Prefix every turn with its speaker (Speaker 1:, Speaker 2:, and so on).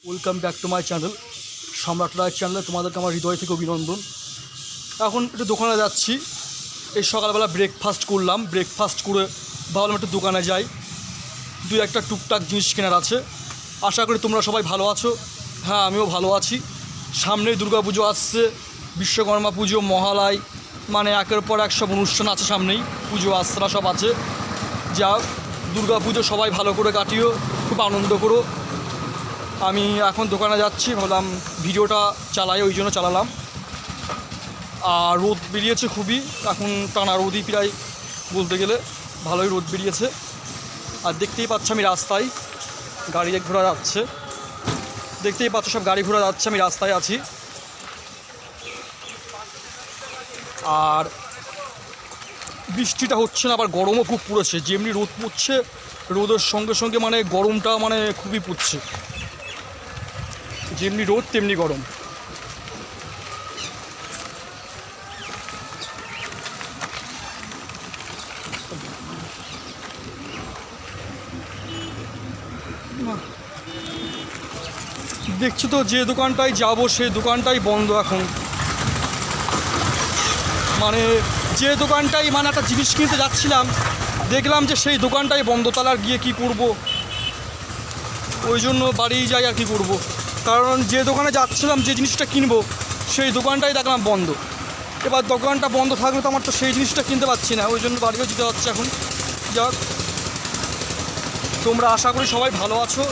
Speaker 1: Welcome back to my channel সম্রাট রায় চ্যানেলে তোমাদেরকে আমার হৃদয় থেকে অভিনন্দন। এখন একটু দোকানে যাচ্ছি। এই সকালবেলা ব্রেকফাস্ট করলাম, ব্রেকফাস্ট করে ভাবলাম একটু দোকানে যাই, দুই একটা টুকটাক জিনিস কেনার আছে। আশা করি তোমরা সবাই ভালো আছো। হ্যাঁ, আমিও ভালো আছি। সামনেই দুর্গা পুজো আসছে, বিশ্বকর্মা পুজো, মহালয়, মানে একের পর এক সব অনুষ্ঠান আছে। সামনেই পুজো আশ্রা সব আছে। যা দুর্গা পুজো সবাই ভালো করে কাটিও, খুব আনন্দ করো। আমি এখন দোকানে যাচ্ছি, ভাবলাম ভিডিওটা চালাই, ওই জন্য চালালাম। আর রোদ বেরিয়েছে খুবই, এখন টানা রোদই প্রায় বলতে গেলে, ভালোই রোদ বেরিয়েছে। আর দেখতেই পাচ্ছ আমি রাস্তায় গাড়ি ঘোড়া যাচ্ছে, দেখতেই পাচ্ছ সব গাড়ি ঘোড়া যাচ্ছে, আমি রাস্তায় আছি। আর বৃষ্টিটা হচ্ছে না, আবার গরমও খুব পড়েছে। যেমনি রোদ পড়ছে, রোদের সঙ্গে সঙ্গে মানে গরমটা মানে খুবই পড়ছে। যেমনি রোদ তেমনি গরম। দেখছি তো যে দোকানটায় যাব সেই দোকানটাই বন্ধ এখন। মানে যে দোকানটাই মানে একটা জিনিস কিনতে যাচ্ছিলাম, দেখলাম যে সেই দোকানটাই বন্ধ। তাহলে আর গিয়ে কী করবো, ওই জন্য বাড়িই যাই আর কি করব। কারণ যে দোকানে যাচ্ছিলাম যে জিনিসটা কিনবো সেই দোকানটাই দেখলাম বন্ধ। এবার দোকানটা বন্ধ থাকলে তো আমার তো সেই জিনিসটা কিনতে পারছি না, ওই জন্য বাড়িও যেতে হচ্ছে এখন। যাক, তোমরা আশা করি সবাই ভালো আছো।